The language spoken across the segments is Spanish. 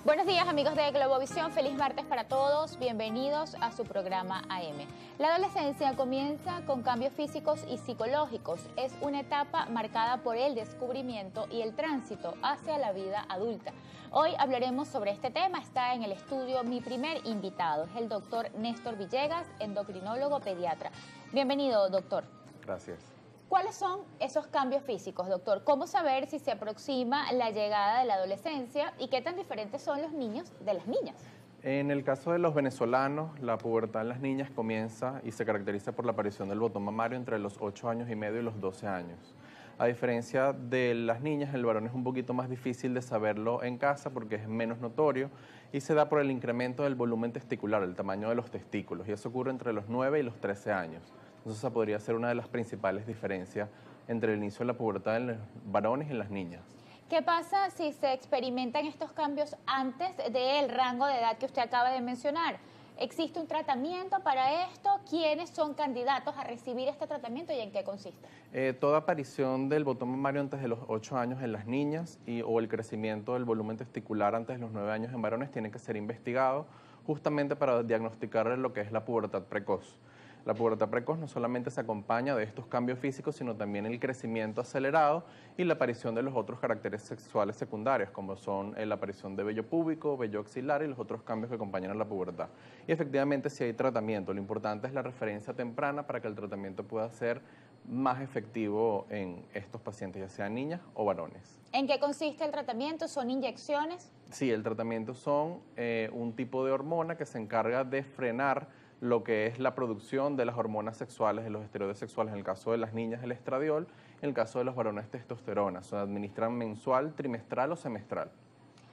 Buenos días amigos de Globovisión, feliz martes para todos, bienvenidos a su programa AM. La adolescencia comienza con cambios físicos y psicológicos, es una etapa marcada por el descubrimiento y el tránsito hacia la vida adulta. Hoy hablaremos sobre este tema, está en el estudio mi primer invitado, es el doctor Néstor Villegas, endocrinólogo pediatra. Bienvenido, doctor. Gracias. ¿Cuáles son esos cambios físicos, doctor? ¿Cómo saber si se aproxima la llegada de la adolescencia y qué tan diferentes son los niños de las niñas? En el caso de los venezolanos, la pubertad en las niñas comienza y se caracteriza por la aparición del botón mamario entre los 8 años y medio y los 12 años. A diferencia de las niñas, el varón es un poquito más difícil de saberlo en casa porque es menos notorio y se da por el incremento del volumen testicular, el tamaño de los testículos, y eso ocurre entre los 9 y los 13 años. Entonces esa podría ser una de las principales diferencias entre el inicio de la pubertad en los varones y en las niñas. ¿Qué pasa si se experimentan estos cambios antes del rango de edad que usted acaba de mencionar? ¿Existe un tratamiento para esto? ¿Quiénes son candidatos a recibir este tratamiento y en qué consiste? Toda aparición del botón mamario antes de los 8 años en las niñas o el crecimiento del volumen testicular antes de los 9 años en varones tiene que ser investigado justamente para diagnosticar lo que es la pubertad precoz. La pubertad precoz no solamente se acompaña de estos cambios físicos, sino también el crecimiento acelerado y la aparición de los otros caracteres sexuales secundarios, como son la aparición de vello púbico, vello axilar y los otros cambios que acompañan a la pubertad. Y efectivamente sí hay tratamiento, lo importante es la referencia temprana para que el tratamiento pueda ser más efectivo en estos pacientes, ya sean niñas o varones. ¿En qué consiste el tratamiento? ¿Son inyecciones? Sí, el tratamiento son un tipo de hormona que se encarga de frenar lo que es la producción de las hormonas sexuales, de los esteroides sexuales, en el caso de las niñas el estradiol, en el caso de los varones testosterona. Se administran mensual, trimestral o semestral.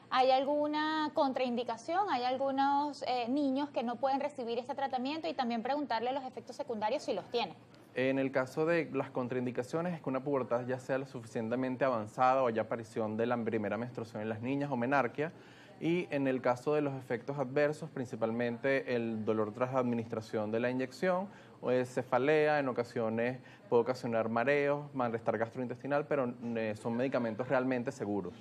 ¿Hay alguna contraindicación? ¿Hay algunos niños que no pueden recibir este tratamiento? Y también preguntarle los efectos secundarios si los tiene. En el caso de las contraindicaciones es que una pubertad ya sea lo suficientemente avanzada o haya aparición de la primera menstruación en las niñas o menarquia. Y en el caso de los efectos adversos, principalmente el dolor tras la administración de la inyección, o cefalea, en ocasiones puede ocasionar mareos, malestar gastrointestinal, pero son medicamentos realmente seguros.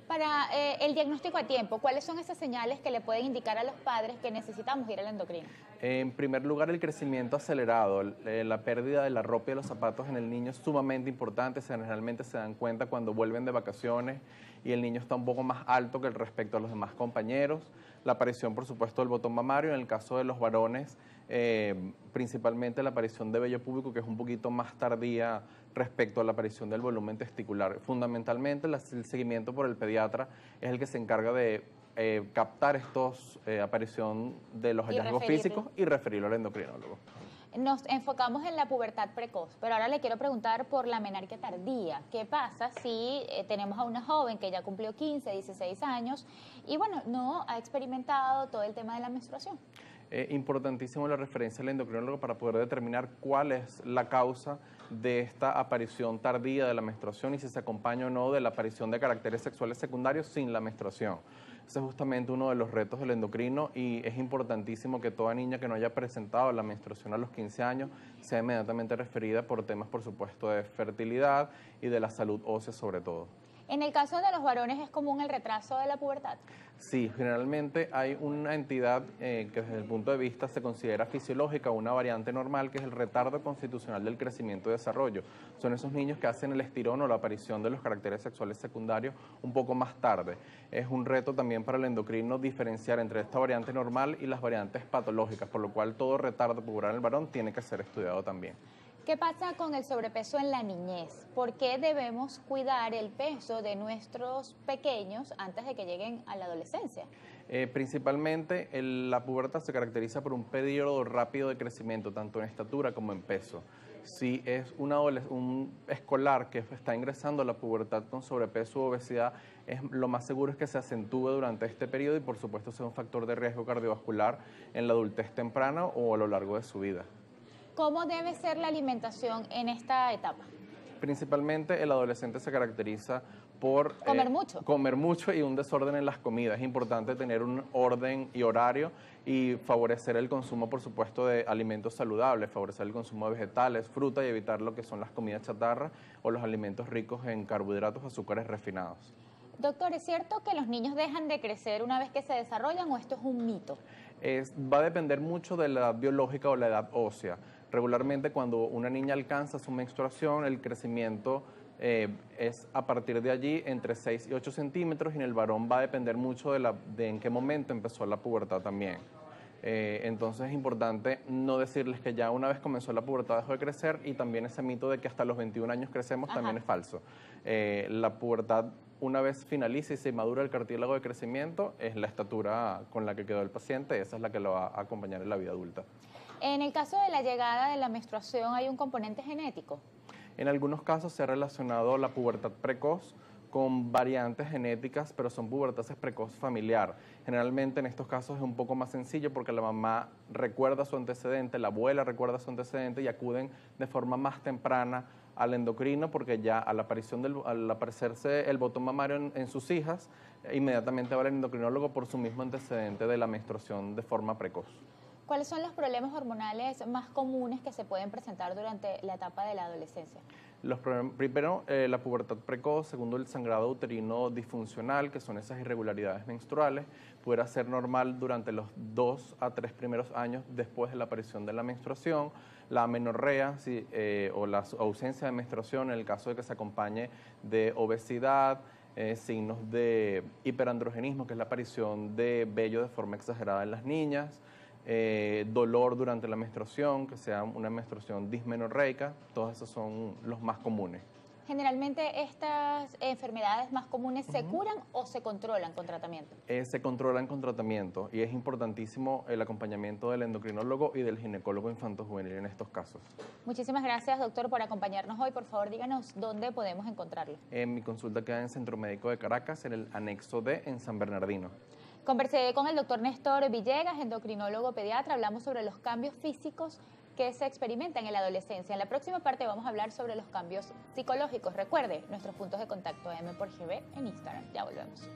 Para el diagnóstico a tiempo, ¿cuáles son esas señales que le pueden indicar a los padres que necesitamos ir al endocrino? En primer lugar, el crecimiento acelerado, la pérdida de la ropa y de los zapatos en el niño es sumamente importante, generalmente se dan cuenta cuando vuelven de vacaciones y el niño está un poco más alto que respecto a los demás compañeros. La aparición, por supuesto, del botón mamario, en el caso de los varones, principalmente la aparición de vello púbico, que es un poquito más tardía respecto a la aparición del volumen testicular. Fundamentalmente, el seguimiento por el pediatra es el que se encarga de captar estos aparición de los hallazgos físicos y referirlo al endocrinólogo. Nos enfocamos en la pubertad precoz, pero ahora le quiero preguntar por la menarquia tardía. ¿Qué pasa si tenemos a una joven que ya cumplió 15, 16 años y bueno, no ha experimentado todo el tema de la menstruación? Importantísimo la referencia al endocrinólogo para poder determinar cuál es la causa de esta aparición tardía de la menstruación y si se acompaña o no de la aparición de caracteres sexuales secundarios sin la menstruación. Ese es justamente uno de los retos del endocrino y es importantísimo que toda niña que no haya presentado la menstruación a los 15 años sea inmediatamente referida por temas, por supuesto, de fertilidad y de la salud ósea sobre todo. En el caso de los varones, ¿es común el retraso de la pubertad? Sí, generalmente hay una entidad que desde el punto de vista se considera fisiológica, una variante normal, que es el retardo constitucional del crecimiento y desarrollo. Son esos niños que hacen el estirón o la aparición de los caracteres sexuales secundarios un poco más tarde. Es un reto también para el endocrino diferenciar entre esta variante normal y las variantes patológicas, por lo cual todo retardo puberal en el varón tiene que ser estudiado también. ¿Qué pasa con el sobrepeso en la niñez? ¿Por qué debemos cuidar el peso de nuestros pequeños antes de que lleguen a la adolescencia? Principalmente la pubertad se caracteriza por un periodo rápido de crecimiento, tanto en estatura como en peso. Si es un escolar que está ingresando a la pubertad con sobrepeso u obesidad, lo más seguro es que se acentúe durante este periodo y por supuesto sea un factor de riesgo cardiovascular en la adultez temprana o a lo largo de su vida. ¿Cómo debe ser la alimentación en esta etapa? Principalmente el adolescente se caracteriza por comer mucho y un desorden en las comidas. Es importante tener un orden y horario y favorecer el consumo, por supuesto, de alimentos saludables, favorecer el consumo de vegetales, fruta y evitar lo que son las comidas chatarra o los alimentos ricos en carbohidratos, azúcares refinados. Doctor, ¿es cierto que los niños dejan de crecer una vez que se desarrollan o esto es un mito? Va a depender mucho de la edad biológica o la edad ósea. Regularmente cuando una niña alcanza su menstruación, el crecimiento es a partir de allí entre 6 y 8 centímetros y en el varón va a depender mucho de en qué momento empezó la pubertad también. Entonces es importante no decirles que ya una vez comenzó la pubertad dejó de crecer, y también ese mito de que hasta los 21 años crecemos también es falso. La pubertad, una vez finaliza y se madura el cartílago de crecimiento, es la estatura con la que quedó el paciente, esa es la que lo va a acompañar en la vida adulta. En el caso de la llegada de la menstruación, ¿hay un componente genético? En algunos casos se ha relacionado la pubertad precoz con variantes genéticas, pero son pubertades precoz familiar. Generalmente en estos casos es un poco más sencillo porque la mamá recuerda su antecedente, la abuela recuerda su antecedente y acuden de forma más temprana al endocrino, porque ya al aparecerse el botón mamario en sus hijas, inmediatamente va al endocrinólogo por su mismo antecedente de la menstruación de forma precoz. ¿Cuáles son los problemas hormonales más comunes que se pueden presentar durante la etapa de la adolescencia? Primero, la pubertad precoz. Segundo, el sangrado uterino disfuncional, que son esas irregularidades menstruales. Pudiera ser normal durante los 2 a 3 primeros años después de la aparición de la menstruación. La amenorrea o la ausencia de menstruación en el caso de que se acompañe de obesidad, signos de hiperandrogenismo, que es la aparición de vello de forma exagerada en las niñas. Dolor durante la menstruación, que sea una menstruación dismenorreica, todos esos son los más comunes. Generalmente estas enfermedades más comunes se curan o se controlan con tratamiento. Se controlan con tratamiento y es importantísimo el acompañamiento del endocrinólogo y del ginecólogo infantojuvenil en estos casos. Muchísimas gracias, doctor, por acompañarnos hoy. Por favor, díganos dónde podemos encontrarlo. Mi consulta queda en Centro Médico de Caracas, en el anexo D, en San Bernardino. Conversé con el doctor Néstor Villegas, endocrinólogo pediatra. Hablamos sobre los cambios físicos que se experimentan en la adolescencia. En la próxima parte vamos a hablar sobre los cambios psicológicos. Recuerde nuestros puntos de contacto M por GB en Instagram. Ya volvemos.